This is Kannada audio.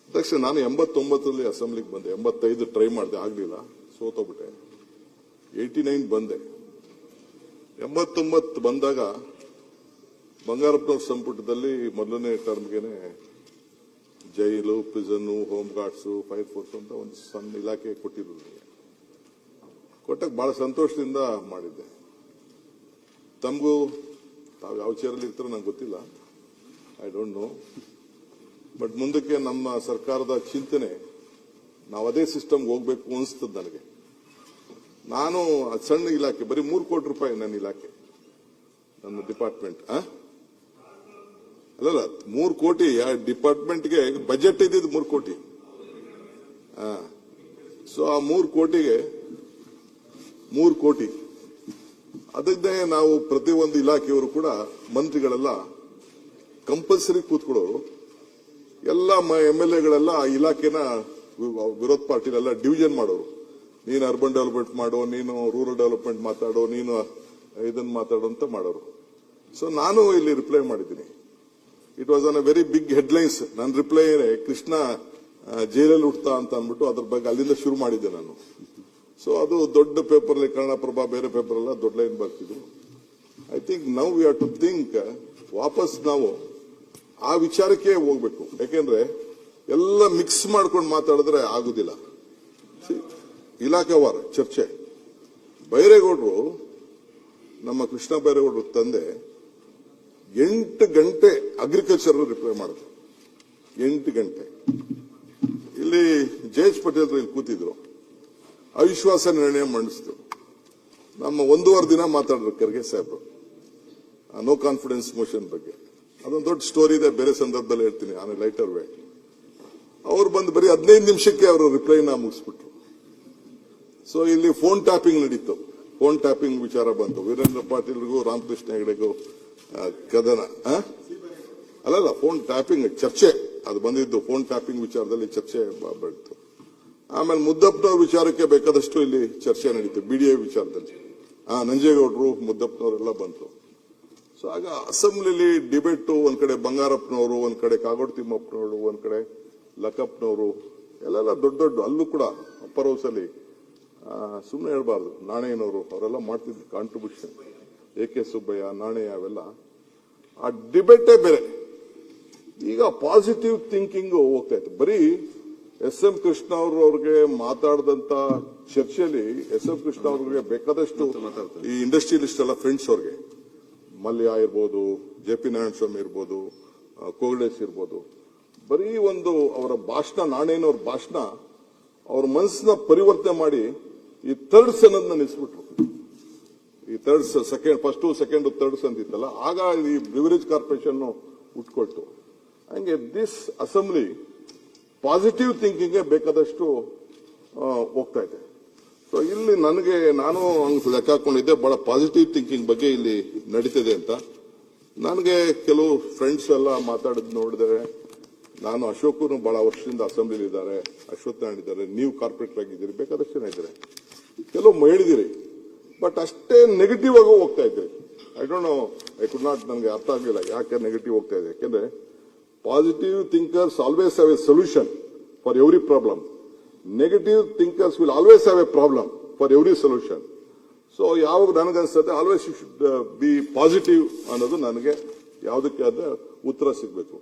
ಅಧ್ಯಕ್ಷ, ನಾನು 89ರಲ್ಲಿ ಅಸೆಂಬ್ಲಿಗೆ ಬಂದೆ. 85 ಟ್ರೈ ಮಾಡಿದೆ, ಆಗ್ಲಿಲ್ಲ, ಸೋತೋಗ್ಬಿಟ್ಟೆ. 89 ಬಂದೆ. 89 ಬಂದಾಗ ಬಂಗಾರಪ್ಪನವ್ರ ಸಂಪುಟದಲ್ಲಿ ಮೊದಲನೇ ಟರ್ಮ್ಗೆನೆ jail, prison, home guards, fire force ಅಂತ ಒಂದು ಸಣ್ಣ ಇಲಾಖೆ ಕೊಟ್ಟಿದ್ರು. ಕೊಟ್ಟಾಗ ಬಹಳ ಸಂತೋಷದಿಂದ ಮಾಡಿದ್ದೆ. ತಮಗೂ ತಾವು ಯಾವ ಚೇರಲ್ಲಿ ಇರ್ತಾರೋ ನಂಗೆ ಗೊತ್ತಿಲ್ಲ, ಐ ಡೋಂಟ್ ನೋ. ಬಟ್ ಮುಂದಕ್ಕೆ ನಮ್ಮ ಸರ್ಕಾರದ ಚಿಂತನೆ, ನಾವು ಅದೇ ಸಿಸ್ಟಮ್ಗೆ ಹೋಗ್ಬೇಕು ಅನಿಸ್ತದೆ ನನಗೆ. ನಾನು ಸಣ್ಣ ಇಲಾಖೆ, ಬರೀ 3 ಕೋಟಿ ರೂಪಾಯಿ ನನ್ನ ಇಲಾಖೆ, ನನ್ನ ಡಿಪಾರ್ಟ್ಮೆಂಟ್. ಅಲ್ಲಲ್ಲ, 3 ಕೋಟಿ ಡಿಪಾರ್ಟ್ಮೆಂಟ್ಗೆ ಬಜೆಟ್ ಇದ್ದಿದ್ದು 3 ಕೋಟಿ. ಸೊ ಆ 3 ಕೋಟಿಗೆ 3 ಕೋಟಿ ಅದಕ್ಕೆ ನಾವು ಪ್ರತಿಯೊಂದು ಇಲಾಖೆಯವರು ಕೂಡ ಮಂತ್ರಿಗಳೆಲ್ಲ ಕಂಪಲ್ಸರಿ ಕೂತ್ಕೊಳ್ಳೋರು. ಎಲ್ಲ MLA ಆ ಇಲಾಖೆನ ವಿರೋಧ ಪಾರ್ಟಿಲೆಲ್ಲ ಡಿವಿಷನ್ ಮಾಡೋರು. ನೀನು ಅರ್ಬನ್ ಡೆವಲಪ್ಮೆಂಟ್ ಮಾಡೋ, ನೀನು ರೂರಲ್ ಡೆವಲಪ್ಮೆಂಟ್ ಮಾತಾಡೋ, ನೀನು ಇದನ್ನ ಮಾತಾಡೋ ಅಂತ ಮಾಡೋರು. ಸೊ ನಾನು ಇಲ್ಲಿ ರಿಪ್ಲೈ ಮಾಡಿದ್ದೀನಿ. It was on a very big headlines. ನನ್ನ ರಿಪ್ಲೈ ಕೃಷ್ಣ ಜೈಲಲ್ಲಿ ಹುಡ್ತಾ ಅಂತ ಅಂದ್ಬಿಟ್ಟು ಅದ್ರ ಬಗ್ಗೆ ಅಲ್ಲಿಂದ ಶುರು ಮಾಡಿದ್ದೆ ನಾನು. ಸೊ ಅದು ದೊಡ್ಡ ಪೇಪರ್, ಕನ್ನಡಪ್ರಭ ಬೇರೆ ಪೇಪರ್ ಎಲ್ಲ ದೊಡ್ಡ ಲೈನ್ ಬರ್ತಿದ್ರು. I think now we have to think, ವಾಪಸ್ ನಾವು ಆ ವಿಚಾರಕ್ಕೆ ಹೋಗ್ಬೇಕು. ಯಾಕೆಂದ್ರೆ ಎಲ್ಲ ಮಿಕ್ಸ್ ಮಾಡ್ಕೊಂಡು ಮಾತಾಡಿದ್ರೆ ಆಗುದಿಲ್ಲ. ಇಲಾಖೆವಾರ ಚರ್ಚೆ. ಬೈರೇಗೌಡರು, ನಮ್ಮ ಕೃಷ್ಣ ಬೈರೇಗೌಡರು ತಂದೆ 8 ಗಂಟೆ ಅಗ್ರಿಕಲ್ಚರ್ ರಿಪ್ಲೈ ಮಾಡಿದ್ರು. 8 ಗಂಟೆ. ಇಲ್ಲಿ ಜಯೇಶ್ ಪಟೇಲ್ ಇಲ್ಲಿ ಕೂತಿದ್ರು, ಅವಿಶ್ವಾಸ ನಿರ್ಣಯ ಮಂಡಿಸಿದ್ರು. ನಮ್ಮ 1.5 ದಿನ ಮಾತಾಡಿದ್ರು ಖರ್ಗೆ ಸಾಹೇಬ್ರು ನೋ ಕಾನ್ಫಿಡೆನ್ಸ್ ಮೋಷನ್ ಬಗ್ಗೆ. ಅದೊಂದು ದೊಡ್ಡ ಸ್ಟೋರಿ ಇದೆ, ಬೇರೆ ಸಂದರ್ಭದಲ್ಲಿ ಹೇಳ್ತೀನಿ, ಆನ್ ಲೈಟರ್ ವೇ. ಅವ್ರು ಬಂದು ಬರೀ 15 ನಿಮಿಷಕ್ಕೆ ಅವರು ರಿಪ್ಲೈನ ಮುಗಿಸ್ಬಿಟ್ರು. ಸೊ ಇಲ್ಲಿ ಫೋನ್ ಟ್ಯಾಪಿಂಗ್ ನಡೀತು. ಫೋನ್ ಟ್ಯಾಪಿಂಗ್ ವಿಚಾರ ಬಂತು. ವೀರೇಂದ್ರ ಪಾಟೀಲ್ರಿಗೂ ರಾಮಕೃಷ್ಣ ಹೆಗಡೆಗೂ ಕದನ. ಅಲ್ಲಲ್ಲ, ಫೋನ್ ಟ್ಯಾಪಿಂಗ್ ಚರ್ಚೆ ಅದು ಬಂದಿದ್ದು. ಫೋನ್ ಟ್ಯಾಪಿಂಗ್ ವಿಚಾರದಲ್ಲಿ ಚರ್ಚೆ ಬಂತು. ಆಮೇಲೆ ಮುದ್ದಪ್ಪನವ್ರ ವಿಚಾರಕ್ಕೆ ಬೇಕಾದಷ್ಟು ಇಲ್ಲಿ ಚರ್ಚೆ ನಡೀತು. BDA ವಿಚಾರದಲ್ಲಿ ನಂಜೇಗೌಡರು, ಮುದ್ದಪ್ಪನವರೆಲ್ಲ ಬಂತು. ಸೊ ಆಗ ಅಸೆಂಬ್ಲಿಲಿ ಡಿಬೇಟು, ಒಂದ್ ಕಡೆ ಬಂಗಾರಪ್ಪನವರು, ಒಂದ್ ಕಡೆ ಕಾಗೋಡು ತಿಮ್ಮಪ್ಪನವರು, ಒಂದ್ ಕಡೆ ಲಕ್ಕಪ್ಪನವರು, ಎಲ್ಲ ದೊಡ್ಡ ದೊಡ್ಡ, ಅಲ್ಲೂ ಕೂಡ ಅಪ್ಪರ್ ಹೌಸ್ ಅಲ್ಲಿ ಸುಮ್ಮನೆ ಹೇಳ್ಬಾರ್ದು, ನಾಣಯ್ಯನವರು ಅವರೆಲ್ಲ ಮಾಡ್ತಿದ್ರು ಕಾಂಟ್ರಿಬ್ಯೂಷನ್. AK ಸುಬ್ಬಯ್ಯ, ನಾಣಯ್ಯ, ಅವೆಲ್ಲ ಆ ಡಿಬೇಟೇ ಬೇರೆ. ಈಗ ಪಾಸಿಟಿವ್ ಥಿಂಕಿಂಗ್ ಹೋಗ್ತಾ ಇತ್ತು. ಬರೀ SM ಕೃಷ್ಣ ಅವ್ರಿಗೆ ಮಾತಾಡಿದಂತ ಚರ್ಚೆಯಲ್ಲಿ SM ಕೃಷ್ಣ ಅವ್ರಿಗೆ ಬೇಕಾದಷ್ಟು ಈ ಇಂಡಸ್ಟ್ರಿಯಲಿಸ್ಟ್ ಎಲ್ಲ ಫ್ರೆಂಡ್ಸ್ ಅವ್ರಿಗೆ, ಮಲ್ಯ ಇರ್ಬೋದು, JP ನಾರಾಯಣ ಸ್ವಾಮಿ ಇರ್ಬೋದು, ಕೋಗಡೇಶ್ ಇರ್ಬೋದು, ಬರೀ ಒಂದು ಅವರ ಭಾಷಣ, ನಾಣಯ್ಯನವ್ರ ಭಾಷಣ ಅವ್ರ ಮನಸ್ಸನ್ನ ಪರಿವರ್ತನೆ ಮಾಡಿ ಈ ಥರ್ಡ್ಸ್ ಅನ್ನೋದನ್ನ ನಿಲ್ಲಿಸ್ಬಿಟ್ರು. ಈ ಥರ್ಡ್ಸ್, ಫಸ್ಟ್ ಸೆಕೆಂಡ್ ಥರ್ಡ್ಸ್ ಅಂತಿತ್ತಲ್ಲ, ಆಗ ಈ ಬ್ರಿವರೇಜ್ ಕಾರ್ಪೊರೇಷನ್ ಉಟ್ಕೊಳ್ತು. ಹಂಗೆ ದಿಸ್ ಅಸೆಂಬ್ಲಿ ಪಾಸಿಟಿವ್ ಥಿಂಕಿಂಗ್ ಬೇಕಾದಷ್ಟು ಹೋಗ್ತಾ ಇದೆ. ಸೊ ಇಲ್ಲಿ ನಾನು ಲೆಕ್ಕ ಹಾಕೊಂಡಿದ್ದೆ, ಬಹಳ ಪಾಸಿಟಿವ್ ಥಿಂಕಿಂಗ್ ಬಗ್ಗೆ ಇಲ್ಲಿ ನಡೀತಿದೆ ಅಂತ. ನನಗೆ ಕೆಲವು ಫ್ರೆಂಡ್ಸ್ ಎಲ್ಲ ಮಾತಾಡಿದ್ ನೋಡಿದರೆ, ನಾನು ಅಶೋಕನು ಬಹಳ ವರ್ಷದಿಂದ ಅಸೆಂಬ್ಲಿ ಇದ್ದಾರೆ, ಅಶ್ವಥ್ ನಾರಾಯಣ್ ಇದ್ದಾರೆ, ನೀವು ಕಾರ್ಪೊರೇಟರ್ ಆಗಿದ್ದೀರಿ, ಬೇಕಾದಷ್ಟು ಜನ ಇದ್ದಾರೆ, ಕೆಲವು ಹೇಳಿದಿರಿ. ಬಟ್ ಅಷ್ಟೇ ನೆಗೆಟಿವ್ ಆಗಿ ಹೋಗ್ತಾ ಇದ್ರಿ. I don't know, I could not, ನನಗೆ ಅರ್ಥ ಆಗಲಿಲ್ಲ ಯಾಕೆ ನೆಗೆಟಿವ್ ಹೋಗ್ತಾ ಇದೆ. ಯಾಕೆಂದ್ರೆ positive thinkers always have a solution for every problem. Negative thinkers will always have a problem for every solution. So ಯಾವಾಗ ನನಗನ್ಸುತ್ತೆ, always you should be positive ಅನ್ನೋದು ನನಗೆ ಯಾವುದಕ್ಕೆ ಆದ ಉತ್ತರ ಸಿಗಬೇಕು.